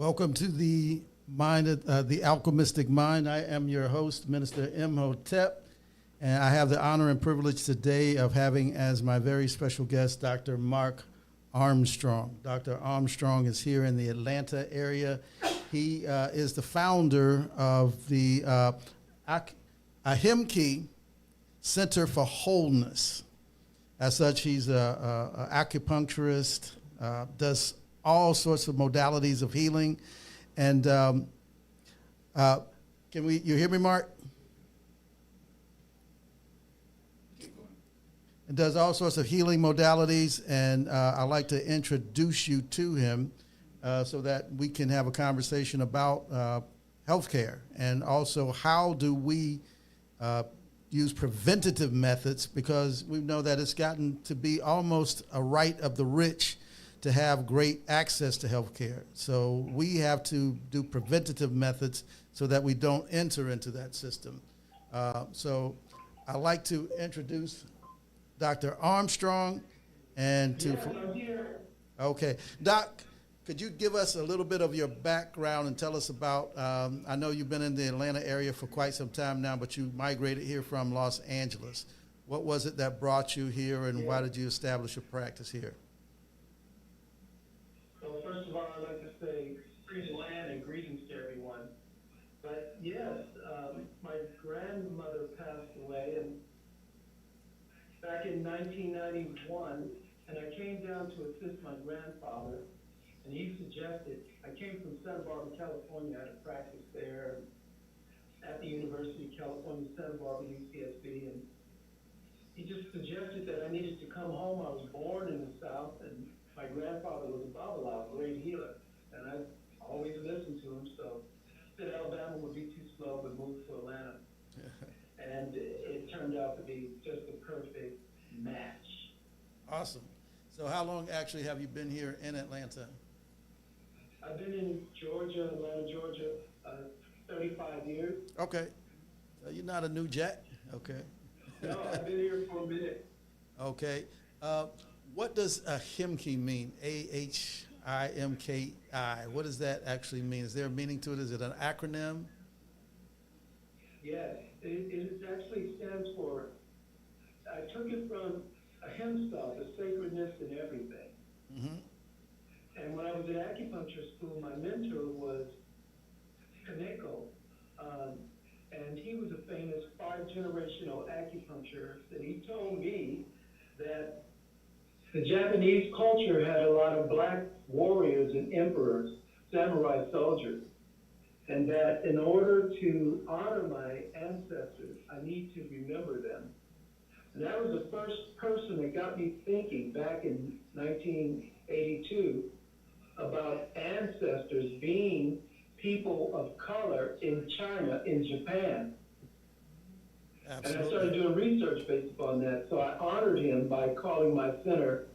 Welcome to the the Alchemistic Mind. I am your host, Minister Imhotep, and I have the honor and privilege today of having as my very special guest Dr. Mark Armstrong. Dr. Armstrong is here in the Atlanta area. He is the founder of the AHIMKI Center for Wholeness. As such, he's an acupuncturist, does all sorts of modalities of healing. And you hear me, Mark? And does all sorts of healing modalities. And I'd like to introduce you to him so that we can have a conversation about healthcare and also how do we use preventative methods, because we know that it's gotten to be almost a right of the rich to have great access to health care. So we have to do preventative methods so that we don't enter into that system. So I'd like to introduce Dr. Armstrong and to... Yes, I'm here. Okay. Doc, could you give us a little bit of your background and tell us about, I know you've been in the Atlanta area for quite some time now, but you migrated here from Los Angeles. What was it that brought you here, and why did you establish a practice here? Well, first of all, I'd like to say free land and greetings to everyone. But yes, my grandmother passed away back in 1991, and I came down to assist my grandfather. And he suggested, I came from Santa Barbara, California. I had a practice there at the University of California, Santa Barbara, UCSB. And he just suggested that I needed to come home. I was born in the South, and my grandfather was a Babalawo, a great healer. And I always listened to him. So I said Alabama would be too slow, but moved to Atlanta. And it turned out to be just a perfect match. Awesome. So how long actually have you been here in Atlanta? I've been in Georgia, Atlanta, Georgia, 35 years. Okay. So you're not a new jack? Okay. No, I've been here for a minute. Okay. What does AHIMKI mean? AHIMKI. What does that actually mean? Is there a meaning to it? Is it an acronym? Yes, it actually stands for, I took it from AHIMSA, the sacredness in everything. Mm-hmm. And when I was in acupuncture school, my mentor was Kaneko, and he was a famous 5-generational acupuncturist, and he told me that the Japanese culture had a lot of black warriors and emperors, samurai soldiers, and that in order to honor my ancestors, I need to remember them. And that was the first person that got me thinking back in 1982 about ancestors being people of color in China, in Japan. Absolutely. And I started doing research based upon that. So I honored him by calling my center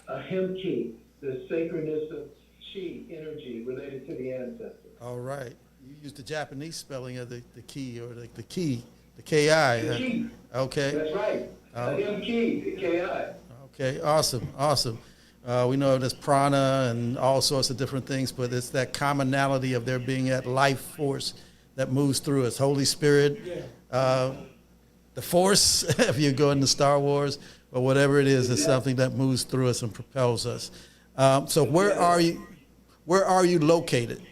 AHIMKI, the sacredness of chi, energy related to the ancestors. All right. You used the Japanese spelling of the key, or the key, the K-I. The ki. Okay. That's right. AHIMKI, the K-I. Okay, awesome, awesome. We know there's prana and all sorts of different things, but it's that commonality of there being that life force that moves through us. Holy Spirit, the Force, if you go into Star Wars, or whatever it is, it's something that moves through us and propels us. So where are you located?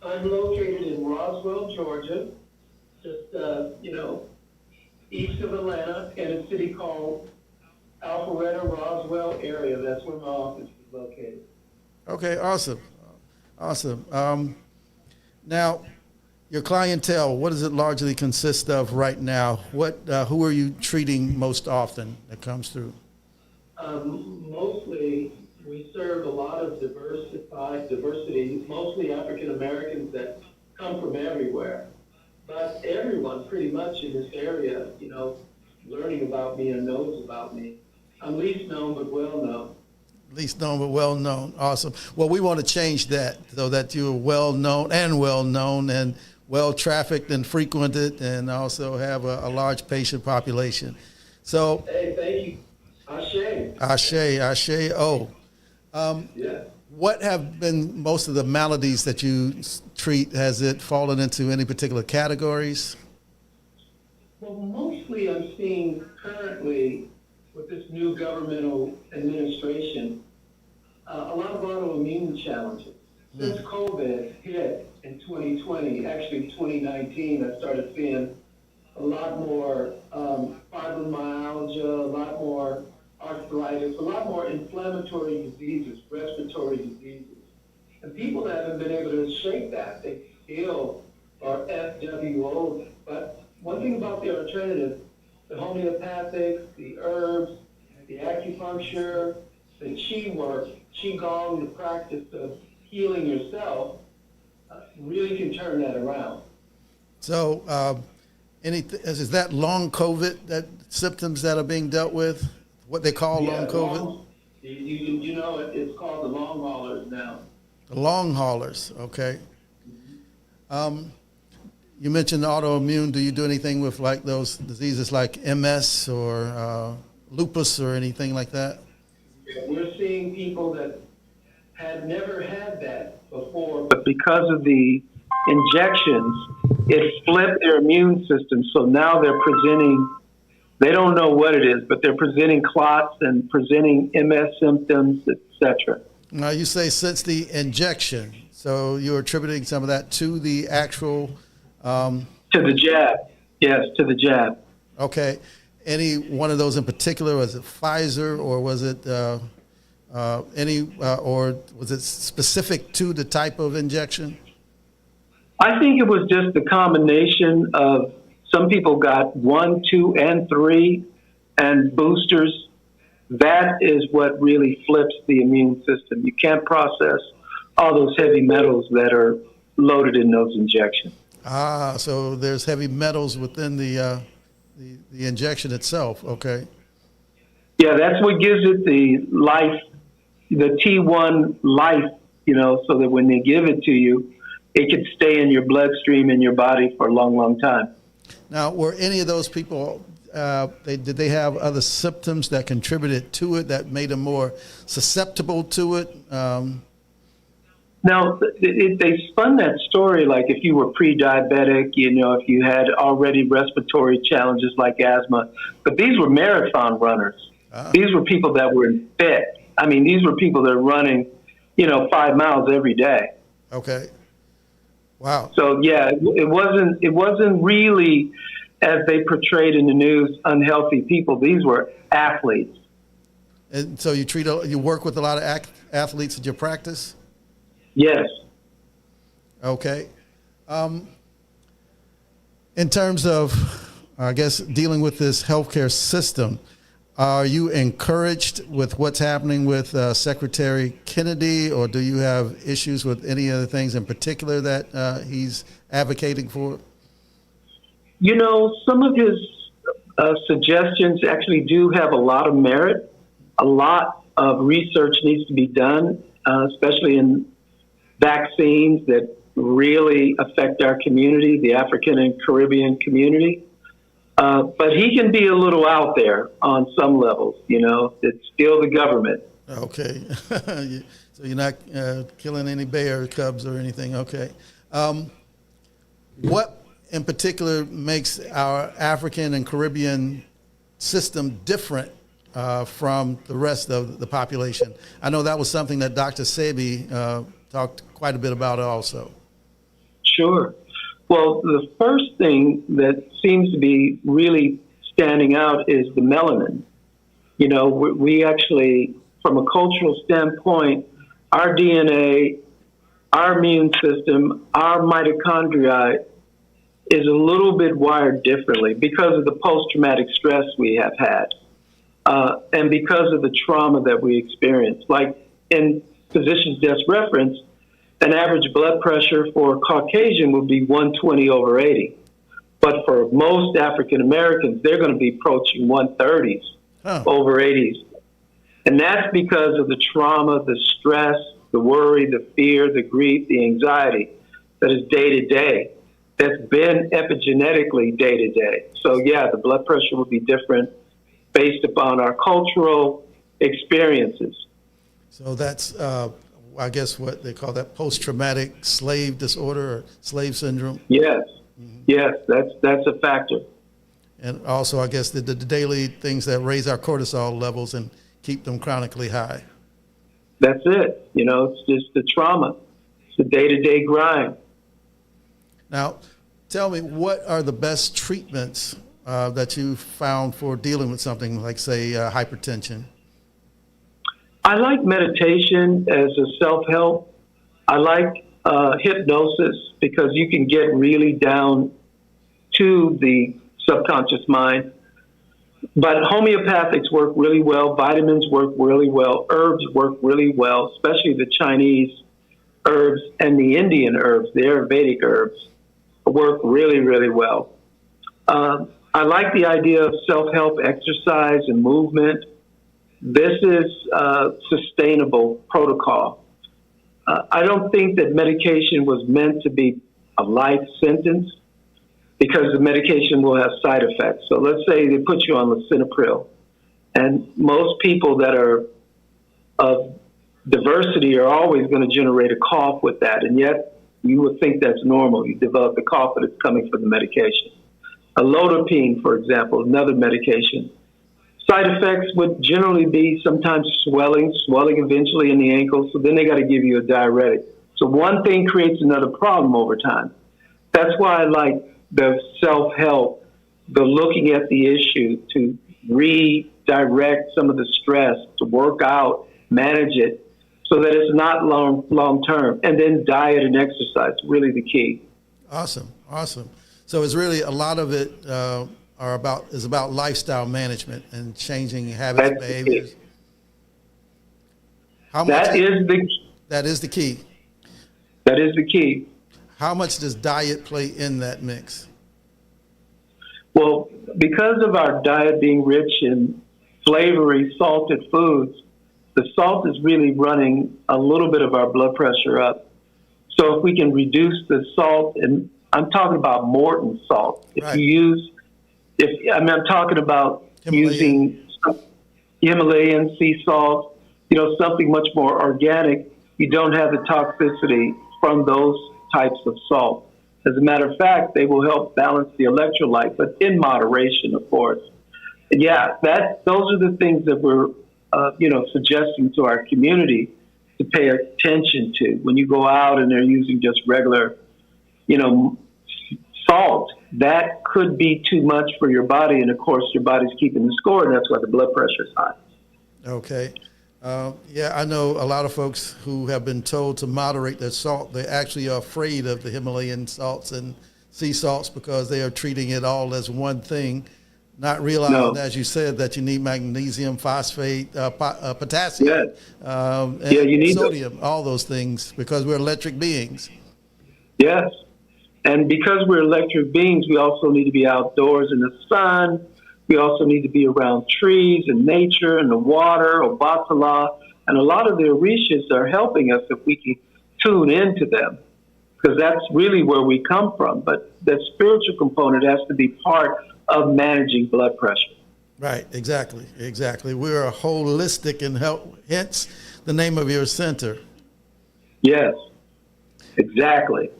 I'm located in Roswell, Georgia, just, east of Atlanta, in a city called Alpharetta, Roswell area. That's where my office is located. Okay, awesome, awesome. Now, your clientele, what does it largely consist of right now? Who are you treating most often that comes through? Mostly, we serve a lot of diversity, mostly African Americans that come from everywhere. But everyone pretty much in this area, learning about me and knows about me. I'm least known but well known. Least known but well known. Awesome. Well, we want to change that so that you're well known and well trafficked and frequented, and also have a large patient population. So, hey, thank you. Ashe. Ashe. Oh. Yeah. What have been most of the maladies that you treat? Has it fallen into any particular categories? Well, mostly I'm seeing currently with this new governmental administration, a lot of autoimmune challenges. Since COVID hit in 2020, actually 2019, I started seeing a lot more fibromyalgia, a lot more arthritis, a lot more inflammatory diseases, respiratory diseases. And people haven't been able to shake that. They still are FWO. But one thing about the alternative, the homeopathics, the herbs, the acupuncture, the qi work, qigong, the practice of healing yourself, really can turn that around. So, is that long COVID, that symptoms that are being dealt with, what they call long COVID? You know, it's called the long haulers now. The long haulers, okay. You mentioned autoimmune. Do you do anything with like those diseases like MS or lupus or anything like that? We're seeing people that had never had that before, but because of the injections, it flipped their immune system. So now they're presenting, they don't know what it is, but they're presenting clots and presenting MS symptoms, etc. Now you say since the injection, so you're attributing some of that to the actual... to the jab. Yes, to the jab. Okay. Any one of those in particular? Was it Pfizer, or was it or was it specific to the type of injection? I think it was just the combination of some people got 1, 2, and 3 and boosters. That is what really flips the immune system. You can't process all those heavy metals that are loaded in those injections. Ah, so there's heavy metals within the injection itself. Okay. Yeah, that's what gives it the life, the T1 life, you know, so that when they give it to you, it can stay in your bloodstream in your body for a long, long time. Now, were any of those people, did they have other symptoms that contributed to it that made them more susceptible to it? Now, they spun that story like if you were pre-diabetic, you know, if you had already respiratory challenges like asthma. But these were marathon runners. These were people that were fit. I mean, these were people that are running, you know, 5 miles every day. Okay. Wow. So, yeah, it wasn't really, as they portrayed in the news, unhealthy people. These were athletes. And so you work with a lot of athletes in your practice? Yes. Okay. In terms of, I guess, dealing with this healthcare system, are you encouraged with what's happening with Secretary Kennedy, or do you have issues with any of the things in particular that he's advocating for? You know, some of his suggestions actually do have a lot of merit. A lot of research needs to be done, especially in vaccines that really affect our community, the African and Caribbean community. But he can be a little out there on some levels, you know. It's still the government. Okay. So you're not killing any bear cubs or anything. Okay. What in particular makes our African and Caribbean system different from the rest of the population? I know that was something that Dr. Sebi talked quite a bit about also. Sure. Well, the first thing that seems to be really standing out is the melanin. You know, we actually, from a cultural standpoint, our DNA, our immune system, our mitochondria is a little bit wired differently because of the post-traumatic stress we have had and because of the trauma that we experienced. Like in physician's desk reference, an average blood pressure for a Caucasian would be 120/80. But for most African Americans, they're going to be approaching 130s, over 80s. And that's because of the trauma, the stress, the worry, the fear, the grief, the anxiety that is day to day, that's been epigenetically day to day. So yeah, the blood pressure will be different based upon our cultural experiences. So that's I guess what they call that post-traumatic slave disorder or slave syndrome. Yes, yes, that's a factor. And also, I guess, the daily things that raise our cortisol levels and keep them chronically high. That's it. You know, it's just the trauma. It's the day-to-day grind. Now, tell me, what are the best treatments that you found for dealing with something like, say, hypertension? I like meditation as a self-help. I like hypnosis because you can get really down to the subconscious mind. But homeopathics work really well. Vitamins work really well. Herbs work really well, especially the Chinese herbs and the Indian herbs, the Ayurvedic herbs, work really, really well. I like the idea of self-help exercise and movement. This is a sustainable protocol. I don't think that medication was meant to be a life sentence because the medication will have side effects. So let's say they put you on lisinopril, and most people that are of diversity are always going to generate a cough with that, and yet you would think that's normal. You develop the cough, but it's coming from the medication. Alodipine, for example, another medication. Side effects would generally be sometimes swelling eventually in the ankles, so then they got to give you a diuretic. So one thing creates another problem over time. That's why I like the self-help, the looking at the issue to redirect some of the stress, to work out, manage it, so that it's not long-term. And then diet and exercise, really the key. Awesome. So it's really a lot of it is about lifestyle management and changing habits, behaviors. That is the key. That is the key. How much does diet play in that mix? Well, because of our diet being rich in flavory, salted foods, the salt is really running a little bit of our blood pressure up. So if we can reduce the salt, and I'm talking about Morton salt. I'm talking about using Himalayan sea salt, something much more organic. You don't have the toxicity from those types of salt. As a matter of fact, they will help balance the electrolyte, but in moderation, of course. And yeah, those are the things that we're, suggesting to our community to pay attention to. When you go out and they're using just regular, salt, that could be too much for your body. And of course, your body's keeping the score, and that's why the blood pressure is high. Okay. I know a lot of folks who have been told to moderate their salt. They actually are afraid of the Himalayan salts and sea salts because they are treating it all as one thing, not realizing, as you said, that you need magnesium, phosphate, potassium, and you need sodium, all those things, because we're electric beings. Yes. And because we're electric beings, we also need to be outdoors in the sun. We also need to be around trees and nature and the water, Obatala. And a lot of the orishas are helping us if we can tune into them, because that's really where we come from. But the spiritual component has to be part of managing blood pressure. Right, exactly. We're holistic and hence the name of your center. Yes, exactly.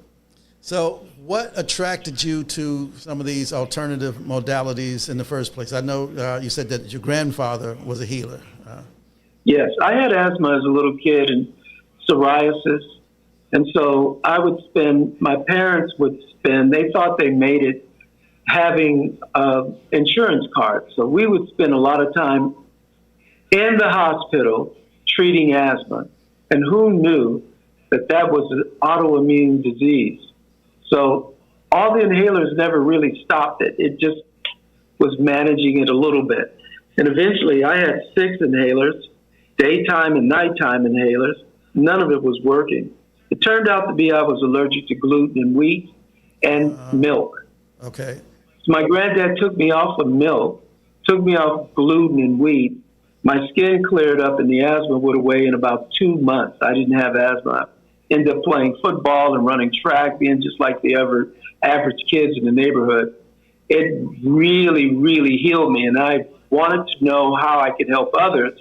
So what attracted you to some of these alternative modalities in the first place? I know you said that your grandfather was a healer. Yes, I had asthma as a little kid and psoriasis. And so my parents would spend, they thought they made it having insurance cards. So we would spend a lot of time in the hospital treating asthma. And who knew that was an autoimmune disease? So all the inhalers never really stopped it. It just was managing it a little bit. And eventually I had 6 inhalers, daytime and nighttime inhalers. None of it was working. It turned out to be I was allergic to gluten and wheat and milk. Okay. So my granddad took me off of milk, took me off gluten and wheat. My skin cleared up and the asthma went away in about 2 months. I didn't have asthma. Ended up playing football and running track, being just like the average kids in the neighborhood. It really, really healed me, and I wanted to know how I could help others.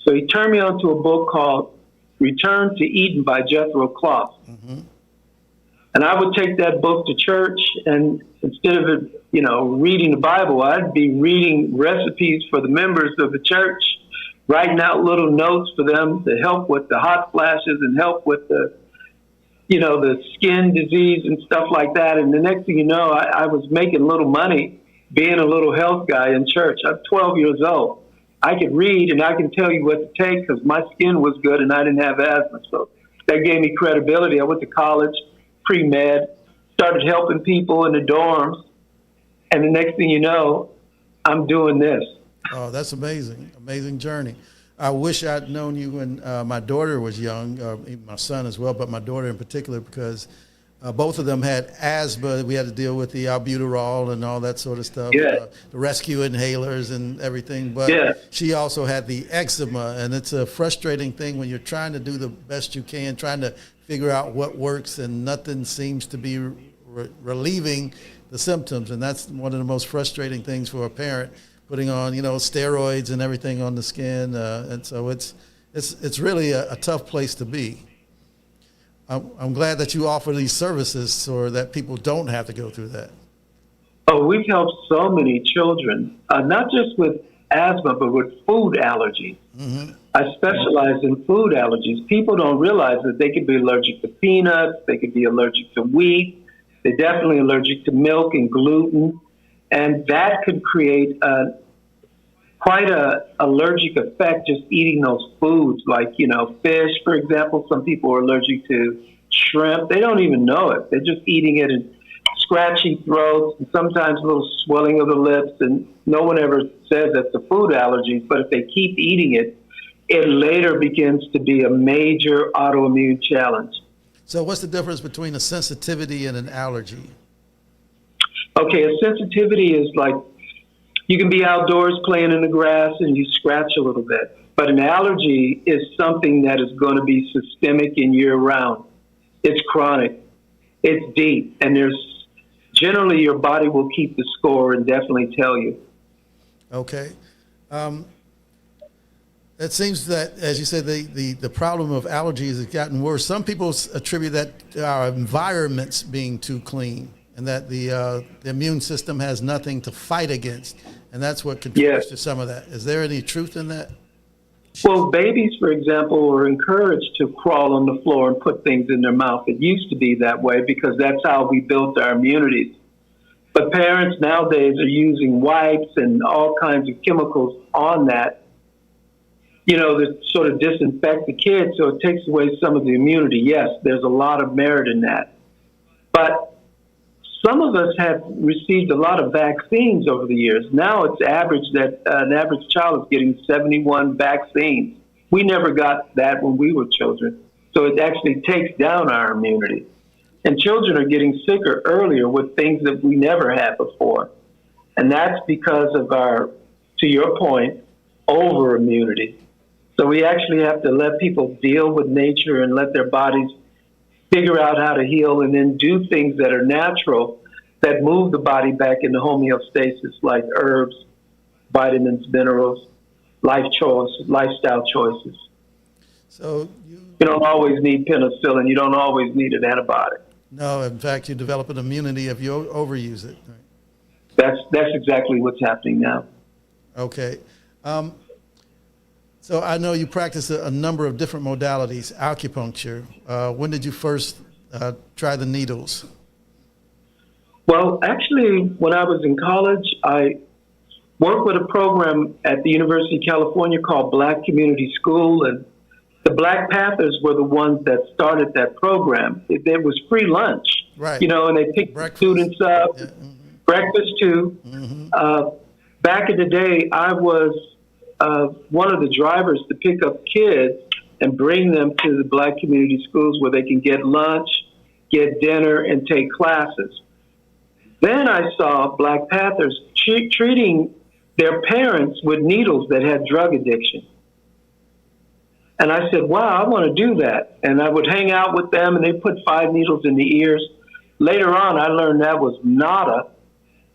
So he turned me onto a book called Return to Eden by Jethro Kloss. Mm-hmm. And I would take that book to church, and instead of, reading the Bible, I'd be reading recipes for the members of the church, writing out little notes for them to help with the hot flashes and help with the skin disease and stuff like that. And the next thing you know, I was making a little money being a little health guy in church. I'm 12 years old. I could read and I can tell you what to take because my skin was good and I didn't have asthma. So that gave me credibility. I went to college, pre-med, started helping people in the dorms. And the next thing you know, I'm doing this. Oh, that's amazing. Amazing journey. I wish I'd known you when my daughter was young, my son as well, but my daughter in particular, because both of them had asthma. We had to deal with the albuterol and all that sort of stuff, the rescue inhalers and everything. But she also had the eczema, and it's a frustrating thing when you're trying to do the best you can, trying to figure out what works, and nothing seems to be relieving the symptoms. And that's one of the most frustrating things for a parent, putting on, steroids and everything on the skin. And so it's really a tough place to be. I'm glad that you offer these services so that people don't have to go through that. Oh, we've helped so many children, not just with asthma, but with food allergies. Mm-hmm. I specialize in food allergies. People don't realize that they could be allergic to peanuts, they could be allergic to wheat, they're definitely allergic to milk and gluten, and that could create quite a allergic effect just eating those foods, like, fish, for example. Some people are allergic to shrimp. They don't even know it. They're just eating it, and scratchy throats and sometimes a little swelling of the lips, and no one ever says that's a food allergy, but if they keep eating it, it later begins to be a major autoimmune challenge. So what's the difference between a sensitivity and an allergy? Okay, a sensitivity is like, you can be outdoors playing in the grass and you scratch a little bit. But an allergy is something that is going to be systemic and year-round. It's chronic. It's deep. And generally your body will keep the score and definitely tell you. Okay. It seems that, as you said, the problem of allergies has gotten worse. Some people attribute that to our environments being too clean, and that the immune system has nothing to fight against. And that's what contributes to some of that. Is there any truth in that? Well, babies, for example, are encouraged to crawl on the floor and put things in their mouth. It used to be that way because that's how we built our immunities. But parents nowadays are using wipes and all kinds of chemicals on that, to sort of disinfect the kids, so it takes away some of the immunity. Yes, there's a lot of merit in that. But some of us have received a lot of vaccines over the years. Now it's average that an average child is getting 71 vaccines. We never got that when we were children. So it actually takes down our immunity. And children are getting sicker earlier with things that we never had before. And that's because of our, to your point, over immunity. So we actually have to let people deal with nature and let their bodies figure out how to heal, and then do things that are natural that move the body back into homeostasis, like herbs, vitamins, minerals, lifestyle choices. So you don't always need penicillin. You don't always need an antibiotic. No, in fact, you develop an immunity if you overuse it. Right? That's exactly what's happening now. Okay. So I know you practice a number of different modalities, acupuncture. When did you first try the needles? Well, actually, when I was in college, I worked with a program at the University of California called Black Community School, and the Black Panthers were the ones that started that program. There was free lunch, right? And they picked students up, breakfast too. Mm-hmm. Back in the day, I was one of the drivers to pick up kids and bring them to the Black community schools where they can get lunch, get dinner, and take classes. Then I saw Black Panthers treating their parents with needles that had drug addiction. And I said, wow, I want to do that. And I would hang out with them, and they put 5 needles in the ears. Later on, I learned that was nada.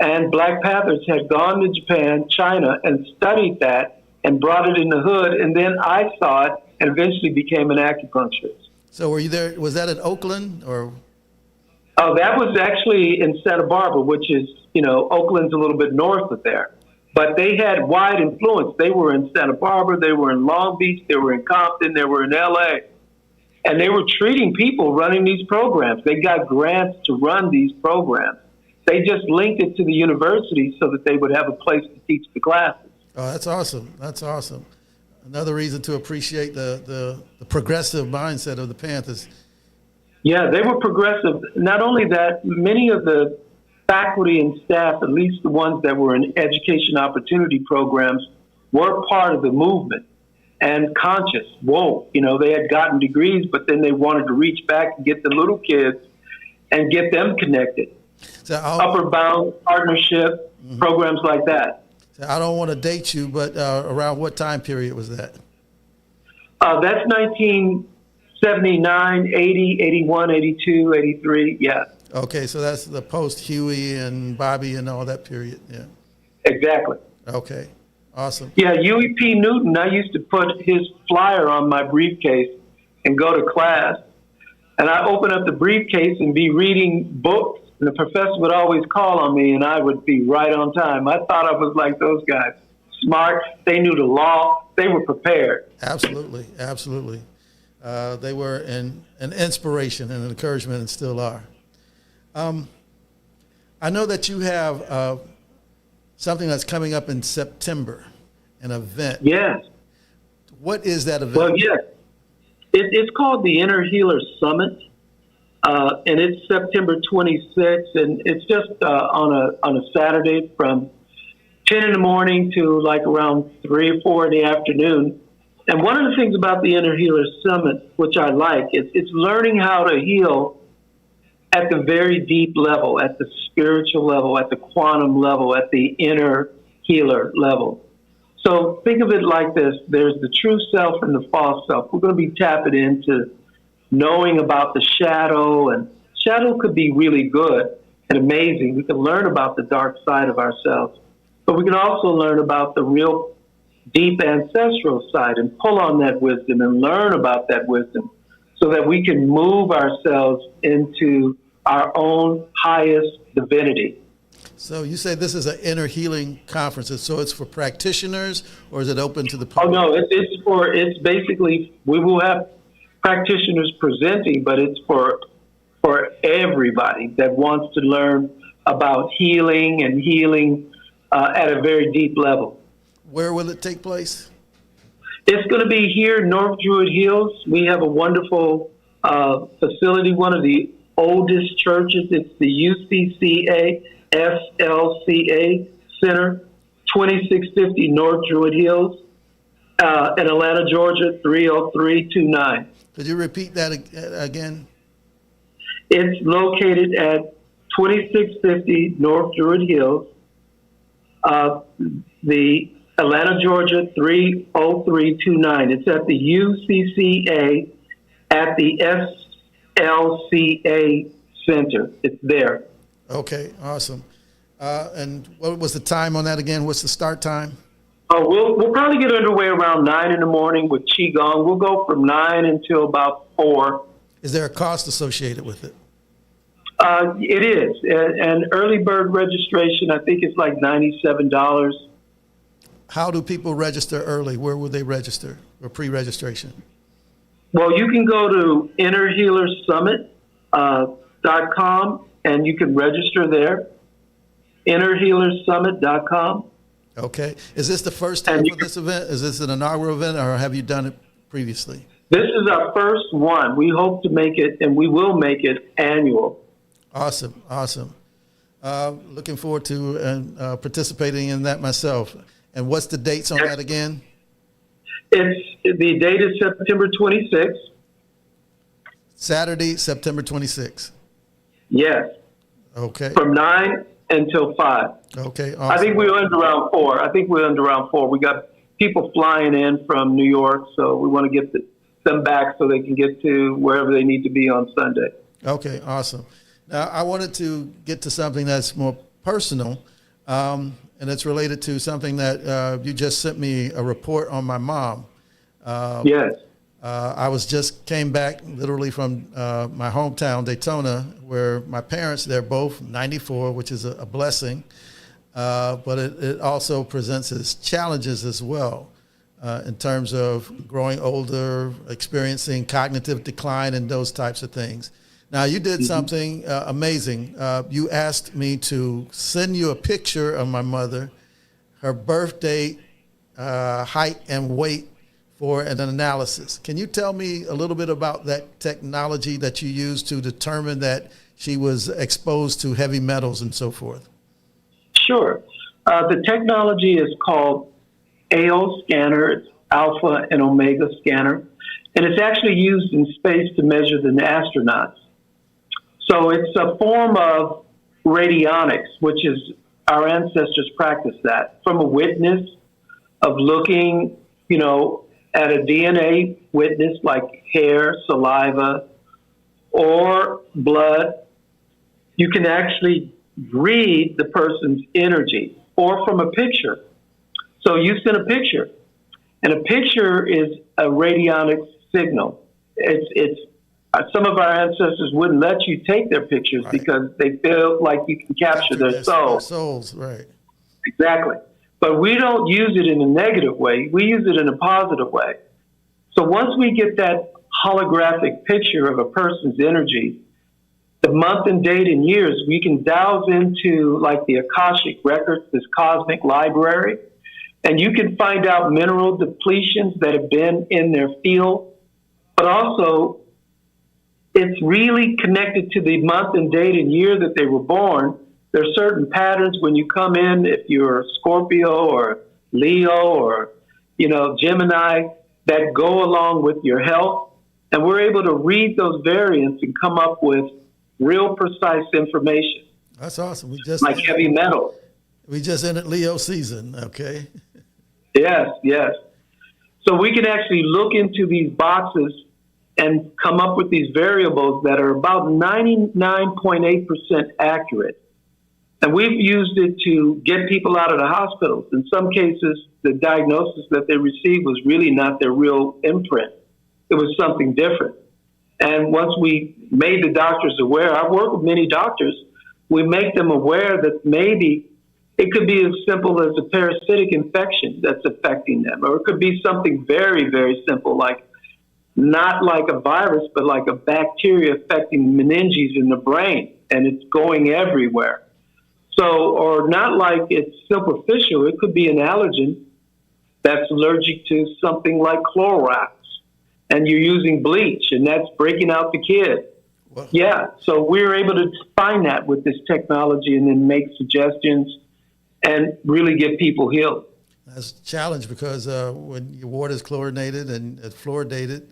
And Black Panthers had gone to Japan, China, and studied that and brought it in the hood. And then I saw it and eventually became an acupuncturist. So were you there? Was that in Oakland or? Oh, that was actually in Santa Barbara, which is, Oakland's a little bit north of there. But they had wide influence. They were in Santa Barbara, they were in Long Beach, they were in Compton, they were in LA. And they were treating people running these programs. They got grants to run these programs. They just linked it to the university so that they would have a place to teach the classes. Oh, that's awesome. That's awesome. Another reason to appreciate the progressive mindset of the Panthers. Yeah, they were progressive. Not only that, many of the faculty and staff, at least the ones that were in education opportunity programs, were part of the movement and conscious. Whoa, they had gotten degrees, but then they wanted to reach back and get the little kids and get them connected. So Upper Bound Partnership, programs like that. So I don't want to date you, but around what time period was that? That's 1979, 80, 81, 82, 83, yeah. Okay, so that's the post Huey and Bobby and all that period, yeah. Exactly. Okay, awesome. Yeah, Huey P. Newton, I used to put his flyer on my briefcase and go to class. And I open up the briefcase and be reading books, and the professor would always call on me, and I would be right on time. I thought I was like those guys. Smart, they knew the law, they were prepared. Absolutely, absolutely. They were an inspiration and an encouragement and still are. I know that you have something that's coming up in September, an event. Yes. What is that event? Well, yes. It's called the Inner Healer Summit, and it's September 26th, and it's just on a Saturday from 10 in the morning to like around 3 or 4 in the afternoon. And one of the things about the Inner Healer Summit, which I like, it's learning how to heal at the very deep level, at the spiritual level, at the quantum level, at the inner healer level. So think of it like this. There's the true self and the false self. We're going to be tapping into knowing about the shadow, and shadow could be really good and amazing. We can learn about the dark side of ourselves, but we can also learn about the real deep ancestral side and pull on that wisdom and learn about that wisdom so that we can move ourselves into our own highest divinity. So you say this is an inner healing conference, so it's for practitioners, or is it open to the public? Oh no, it's basically, we will have practitioners presenting, but it's for everybody that wants to learn about healing and healing at a very deep level. Where will it take place? It's going to be here in North Druid Hills. We have a wonderful facility, one of the oldest churches. It's the UCCA SLCA Center, 2650 North Druid Hills, in Atlanta, Georgia, 30329. Could you repeat that again? It's located at 2650 North Druid Hills, the Atlanta, Georgia, 30329. It's at the UCCA at the SLCA Center. It's there. Okay, awesome. And what was the time on that again? What's the start time? We'll probably get underway around 9 in the morning with Qigong. We'll go from 9 until about 4. Is there a cost associated with it? It is. And early bird registration, I think it's like $97. How do people register early? Where will they register or pre-registration? Well, you can go to innerhealersummit.com and you can register there. Innerhealersummit.com. Okay. Is this the first time for this event? Is this an inaugural event, or have you done it previously? This is our first one. We hope to make it, and we will make it, annual. Awesome. Awesome. Looking forward to participating in that myself. And what's the dates on that again? The date is September 26th. Saturday, September 26th. Yes. Okay. From 9 until 5. Okay. Awesome. I think we'll end around 4. We got people flying in from New York, so we want to get them back so they can get to wherever they need to be on Sunday. Okay. Awesome. Now, I wanted to get to something that's more personal, and it's related to something that you just sent me a report on my mom. Yes. I came back literally from my hometown, Daytona, where my parents, they're both 94, which is a blessing. But it also presents its challenges as well in terms of growing older, experiencing cognitive decline and those types of things. Now, you did something amazing. You asked me to send you a picture of my mother, her birth date, height, and weight for an analysis. Can you tell me a little bit about that technology that you used to determine that she was exposed to heavy metals and so forth? Sure. The technology is called AO scanner. It's alpha and omega scanner. And it's actually used in space to measure the astronauts. So it's a form of radionics, which is our ancestors practiced that from a witness of looking, at a DNA witness like hair, saliva, or blood. You can actually read the person's energy, or from a picture. So you send a picture, and a picture is a radionic signal. It's some of our ancestors wouldn't let you take their pictures because they feel like you can capture their soul. Their souls, right. Exactly. But we don't use it in a negative way. We use it in a positive way. So once we get that holographic picture of a person's energy, the month and date and years, we can douse into like the Akashic records, this cosmic library, and you can find out mineral depletions that have been in their field, but also it's really connected to the month and date and year that they were born. There are certain patterns when you come in, if you're Scorpio or Leo or, Gemini, that go along with your health. And we're able to read those variants and come up with real precise information. That's awesome. We just like heavy metals. We just entered Leo season, okay? Yes. So we can actually look into these boxes and come up with these variables that are about 99.8% accurate. And we've used it to get people out of the hospitals. In some cases, the diagnosis that they received was really not their real imprint. It was something different. And once we made the doctors aware, I work with many doctors, we make them aware that maybe it could be as simple as a parasitic infection that's affecting them, or it could be something very, very simple, like not like a virus, but like a bacteria affecting meninges in the brain, and it's going everywhere. So, or not like it's superficial, it could be an allergen that's allergic to something like Clorox, and you're using bleach, and that's breaking out the kid. Well, yeah, so we're able to find that with this technology and then make suggestions and really get people healed. That's a challenge because when your water is chlorinated and fluoridated,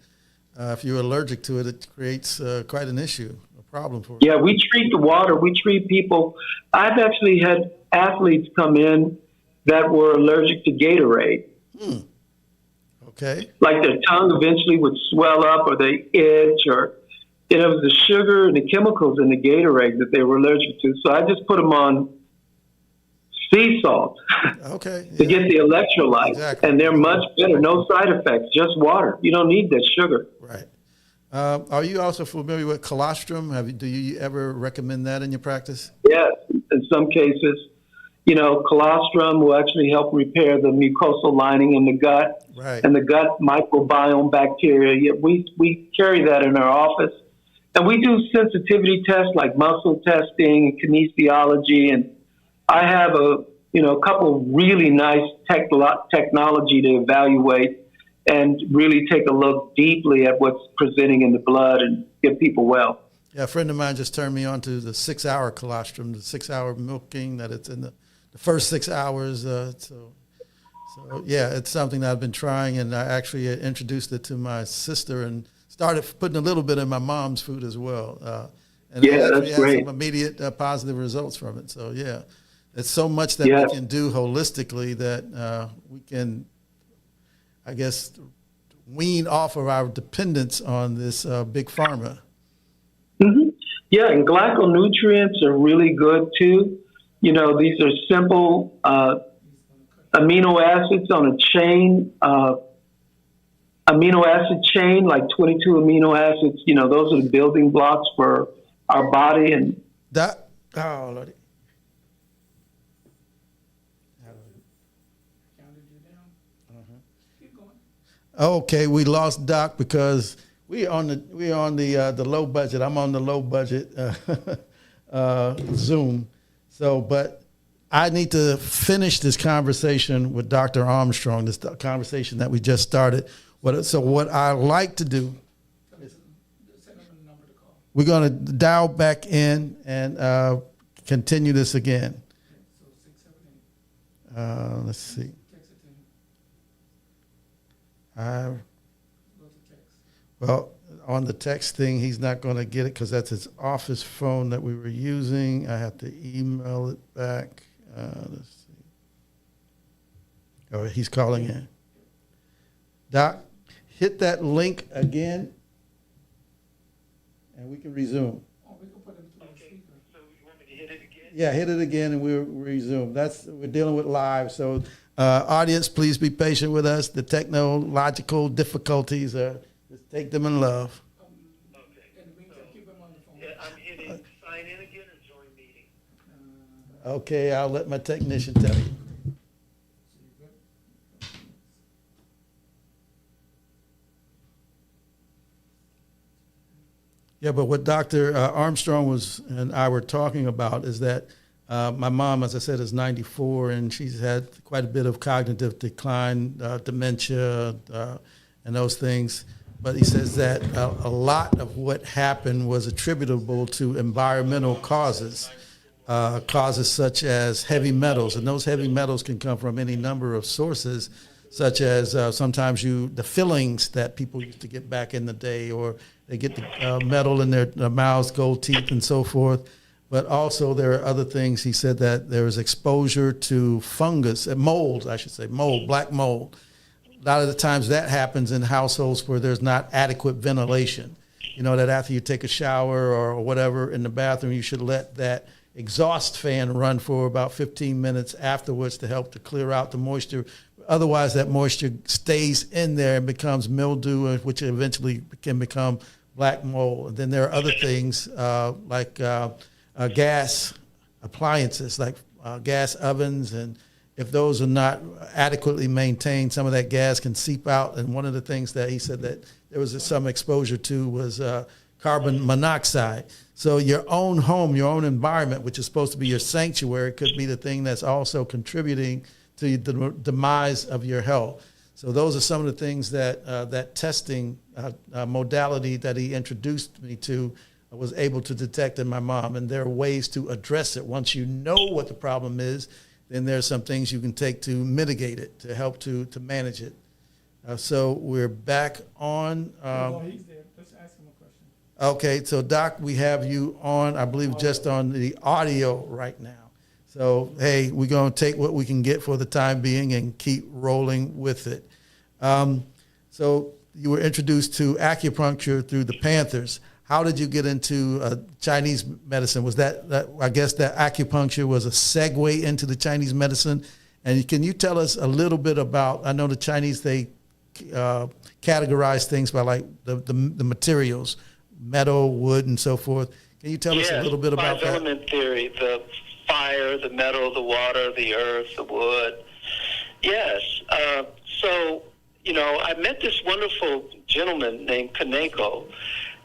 if you're allergic to it, it creates quite an issue, a problem for you. Yeah, we treat the water. We treat people. I've actually had athletes come in that were allergic to Gatorade. Okay. Like their tongue eventually would swell up or they itch, or it was the sugar and the chemicals in the Gatorade that they were allergic to. So I just put them on sea salt to get the electrolytes. Exactly. And they're much better. No side effects, just water. You don't need that sugar. Right. Are you also familiar with colostrum? Do you ever recommend that in your practice? Yes. In some cases, colostrum will actually help repair the mucosal lining in the gut and the gut microbiome bacteria. Yeah, we carry that in our office. And we do sensitivity tests like muscle testing and kinesiology. And I have a couple of really nice technology to evaluate and really take a look deeply at what's presenting in the blood and get people well. Yeah, a friend of mine just turned me on to the 6-hour colostrum, the 6-hour milking, that it's in the first 6 hours. So yeah, it's something that I've been trying, and I actually introduced it to my sister and started putting a little bit in my mom's food as well. And yeah, it that's great. Some immediate positive results from it. So yeah, it's so much that we can do holistically that we can, I guess, wean off of our dependence on this big pharma. Mm-hmm. Yeah, and glyconutrients are really good too. These are simple amino acids on a chain. amino acid chain, like 22 amino acids. You know, those are the building blocks for our body. And That, oh, Lordy. Okay, we lost Doc because we're on the low budget. I'm on the low budget Zoom. So, but I need to finish this conversation with Dr. Armstrong. This conversation that we just started. What I like to do, we're going to dial back in and continue this again. Let's see. Well, on the text thing, he's not going to get it because that's his office phone that we were using. I have to email it back. Let's see. Oh, he's calling in. Doc, hit that link again, and we can resume. Oh, we can put it through the speaker. So you want me to hit it again? Yeah, hit it again, and we'll resume. We're dealing with live, so audience, please be patient with us. The technological difficulties just take them in love. Okay. And we can keep them on the phone. Yeah, I'm hitting sign in again or join meeting. Okay, I'll let my technician tell you. Yeah, but what Dr. Armstrong and I were talking about is that my mom, as I said, is 94, and she's had quite a bit of cognitive decline, dementia, and those things. But he says that a lot of what happened was attributable to environmental causes, causes such as heavy metals. And those heavy metals can come from any number of sources, such as sometimes the fillings that people used to get back in the day, or they get the metal in their mouths, gold teeth, and so forth. But also there are other things. He said that there is exposure to fungus, mold, I should say, mold, black mold. A lot of the times that happens in households where there's not adequate ventilation. You know, that after you take a shower or whatever in the bathroom, you should let that exhaust fan run for about 15 minutes afterwards to help to clear out the moisture. Otherwise, that moisture stays in there and becomes mildew, which eventually can become black mold. And then there are other things like gas appliances, like gas ovens, and if those are not adequately maintained, some of that gas can seep out. And one of the things that he said that there was some exposure to was carbon monoxide. So your own home, your own environment, which is supposed to be your sanctuary, could be the thing that's also contributing to the demise of your health. So those are some of the things that that testing modality that he introduced me to was able to detect in my mom. And there are ways to address it. Once you know what the problem is, then there's some things you can take to mitigate it, to help to manage it. So we're back on. He's there. Let's ask him a question. Okay, so Doc, we have you on, I believe, just on the audio right now. So, hey, we're going to take what we can get for the time being and keep rolling with it. So you were introduced to acupuncture through the Panthers. How did you get into Chinese medicine? Was that I guess that acupuncture was a segue into the Chinese medicine? And can you tell us a little bit about, I know the Chinese, they categorize things by like the materials, metal, wood, and so forth. Can you tell us a little bit about that? Five element theory, the fire, the metal, the water, the earth, the wood. Yes. So, you know, I met this wonderful gentleman named Kaneko,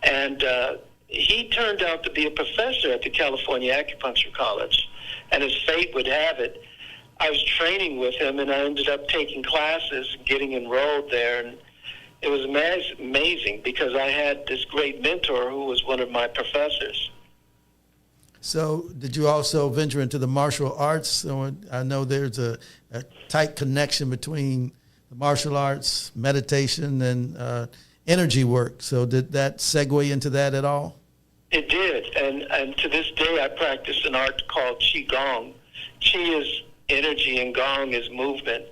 and he turned out to be a professor at the California Acupuncture College. And as fate would have it, I was training with him, and I ended up taking classes, getting enrolled there. And it was amazing because I had this great mentor who was one of my professors. So did you also venture into the martial arts? So I know there's a tight connection between the martial arts, meditation, and energy work. So did that segue into that at all? It did. And to this day, I practice an art called Qigong. Qi is energy and Gong is movement.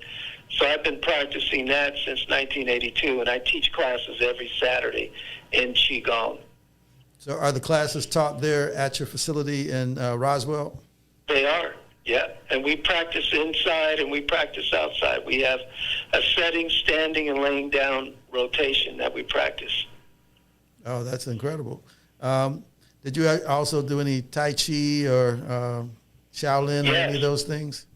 So I've been practicing that since 1982, and I teach classes every Saturday in Qigong. So are the classes taught there at your facility in Roswell? They are, yeah. And we practice inside and we practice outside. We have a setting, standing, and laying down rotation that we practice. Oh, that's incredible. Did you also do any Tai Chi or Shaolin or any of those things?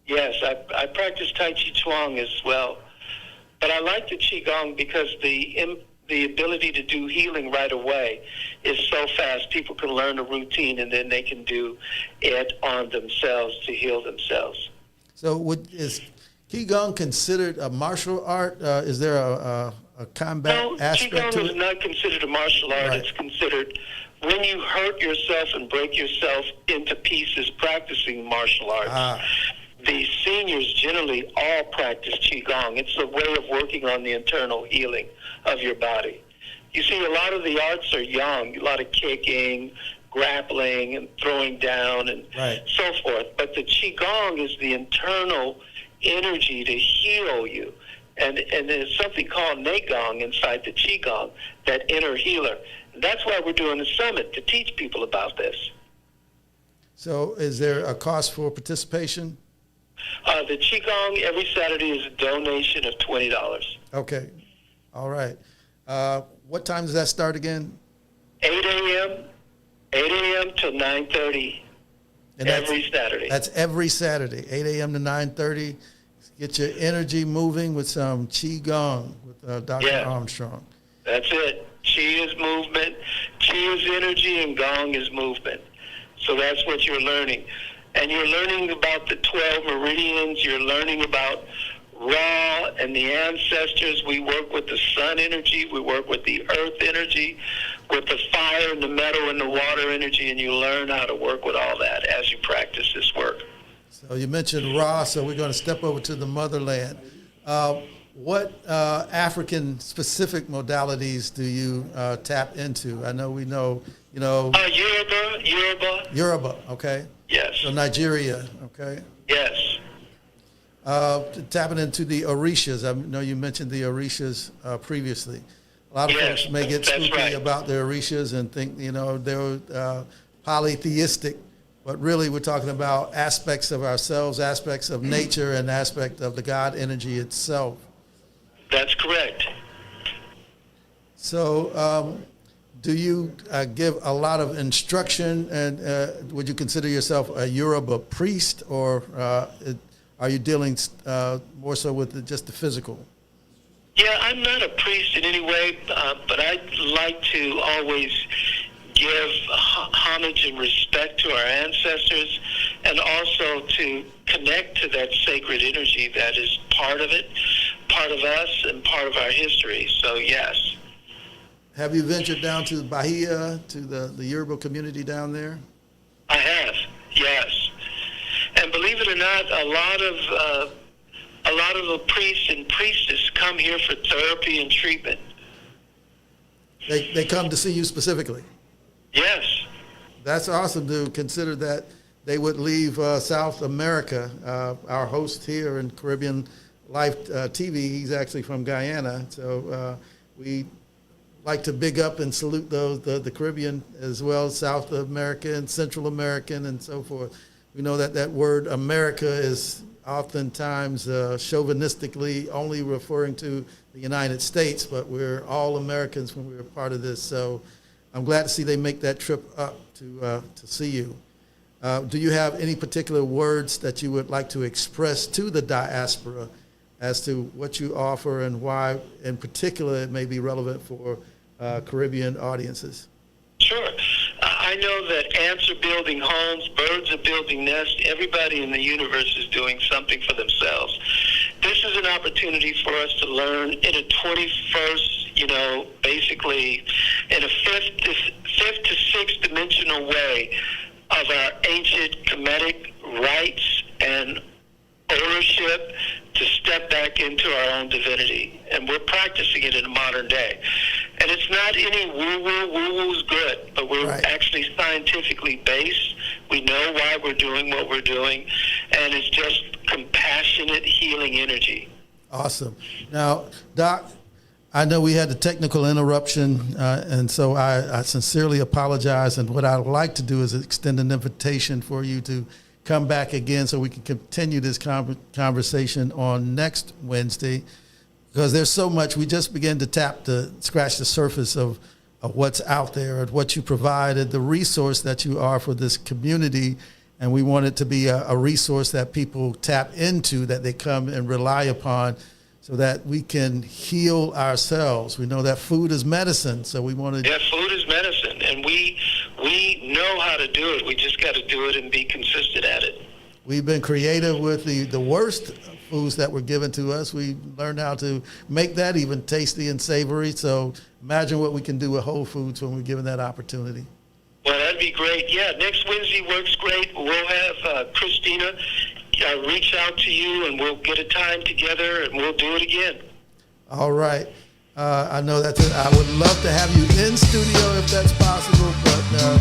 Yes, I practice Tai Chi Chuang as well. But I like the Qigong because the ability to do healing right away is so fast. People can learn a routine and then they can do it on themselves to heal themselves. So is Qigong considered a martial art? Is there a combat aspect Qigong to it? is not considered a martial art. Right. It's considered when you hurt yourself and break yourself into pieces practicing martial arts. The seniors generally all practice Qigong. It's a way of working on the internal healing of your body. You see, a lot of the arts are young, a lot of kicking, grappling, and throwing down, and so forth. But the Qigong is the internal energy to heal you. And there's something called Neigong inside the Qigong, that inner healer. And that's why we're doing the summit, to teach people about this. So is there a cost for participation? The Qigong every Saturday is a donation of $20. Okay. All right. What time does that start again? 8 a.m. till 9:30 every Saturday. That's every Saturday, 8 a.m. to 9:30. Get your energy moving with some Qigong with Dr. Armstrong. That's it. Qi is movement, Qi is energy, and Gong is movement. So that's what you're learning. And you're learning about the 12 meridians. You're learning about Ra and the ancestors. We work with the sun energy. We work with the earth energy, with the fire and the metal and the water energy, and you learn how to work with all that as you practice this work. So you mentioned Ra, so we're going to step over to the motherland. What African-specific modalities do you tap into? I know Yoruba, okay. Yes. So Nigeria, okay. Yes. Tapping into the Orishas. I know you mentioned the Orishas previously. A lot of folks may get spooky about the Orishas and think, they're polytheistic, but really we're talking about aspects of ourselves, aspects of nature, and aspect of the God energy itself. That's correct. So do you give a lot of instruction, and would you consider yourself a Yoruba priest, or are you dealing more so with just the physical? Yeah, I'm not a priest in any way, but I like to always give homage and respect to our ancestors, and also to connect to that sacred energy that is part of it, part of us, and part of our history. So, yes. Have you ventured down to Bahia, to the Yoruba community down there? I have, yes. And believe it or not, a lot of the priests and priestesses come here for therapy and treatment. They come to see you specifically? Yes. That's awesome to consider that they would leave South America. Our host here in Caribbean Life TV, he's actually from Guyana. So we like to big up and salute the Caribbean as well, South American, Central American, and so forth. We know that word America is oftentimes chauvinistically only referring to the United States, but we're all Americans when we're part of this. So I'm glad to see they make that trip up to see you. Do you have any particular words that you would like to express to the diaspora as to what you offer and why in particular it may be relevant for Caribbean audiences? Sure. I know that ants are building homes, birds are building nests. Everybody in the universe is doing something for themselves. This is an opportunity for us to learn in a 21st, basically in a fifth to sixth dimensional way of our ancient Kemetic rights and ownership to step back into our own divinity. And we're practicing it in the modern day. And it's not any woo-woo. Woo-woo's good, but we're actually scientifically based. We know why we're doing what we're doing, and it's just compassionate healing energy. Awesome. Now, Doc, I know we had a technical interruption, and so I sincerely apologize. And what I'd like to do is extend an invitation for you to come back again so we can continue this conversation on next Wednesday, because there's so much. We just began to scratch the surface of what's out there, of what you provided, the resource that you are for this community. And we want it to be a resource that people tap into, that they come and rely upon, so that we can heal ourselves. We know that food is medicine, so we want to... Yeah, food is medicine, and we know how to do it. We just got to do it and be consistent at it. We've been creative with the worst foods that were given to us. We learned how to make that even tasty and savory, so imagine what we can do with whole foods when we're given that opportunity. Well, that'd be great. Yeah, next Wednesday works great. We'll have Christina reach out to you, and we'll get a time together, and we'll do it again. All right. I know that I would love to have you in studio if that's possible, but I'm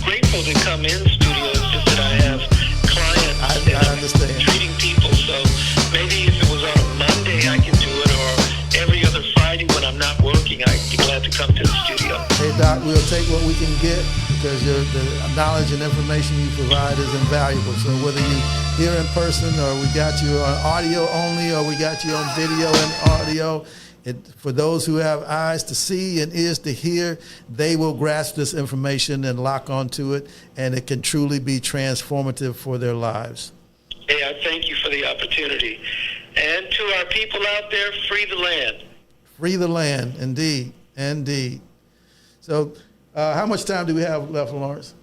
grateful to come in studio. It's just that I have clients I understand. Treating people, so maybe if it was on a Monday, I can do it, or every other Friday when I'm not working, I'd be glad to come to the studio. Hey, Doc, we'll take what we can get, because the knowledge and information you provide is invaluable. So whether you're here in person, or we got you on audio only, or we got you on video and audio, for those who have eyes to see and ears to hear, they will grasp this information and lock onto it, and it can truly be transformative for their lives. Hey, I thank you for the opportunity. And to our people out there, free the land. Free the land, indeed, indeed. So how much time do we have left, Lawrence?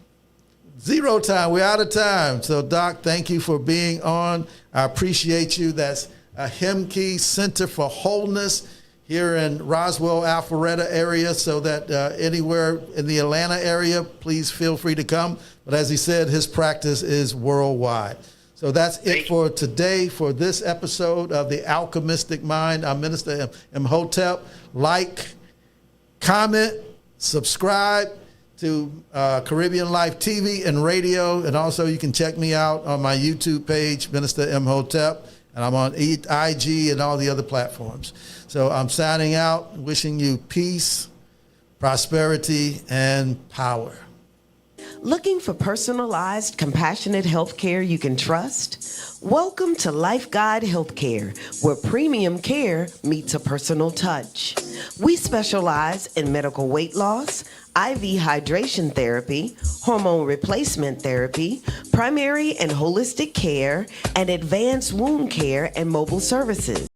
Zero time. We're out of time. So, Doc, thank you for being on. I appreciate you. That's AHIMKI Center for Wholeness here in Roswell, Alpharetta area, so that anywhere in the Atlanta area, please feel free to come. But as he said, his practice is worldwide. So that's it for today, for this episode of The Alchemistic Mind. I'm Minister Imhotep. Like, comment, subscribe to Caribbean Life TV and radio. And also you can check me out on my YouTube page, Minister Imhotep. And I'm on IG and all the other platforms. So I'm signing out, wishing you peace, prosperity, and power. Looking for personalized, compassionate health care you can trust? Welcome to Life Guide Healthcare, where premium care meets a personal touch. We specialize in medical weight loss, IV hydration therapy, hormone replacement therapy, primary and holistic care, and advanced wound care and mobile services.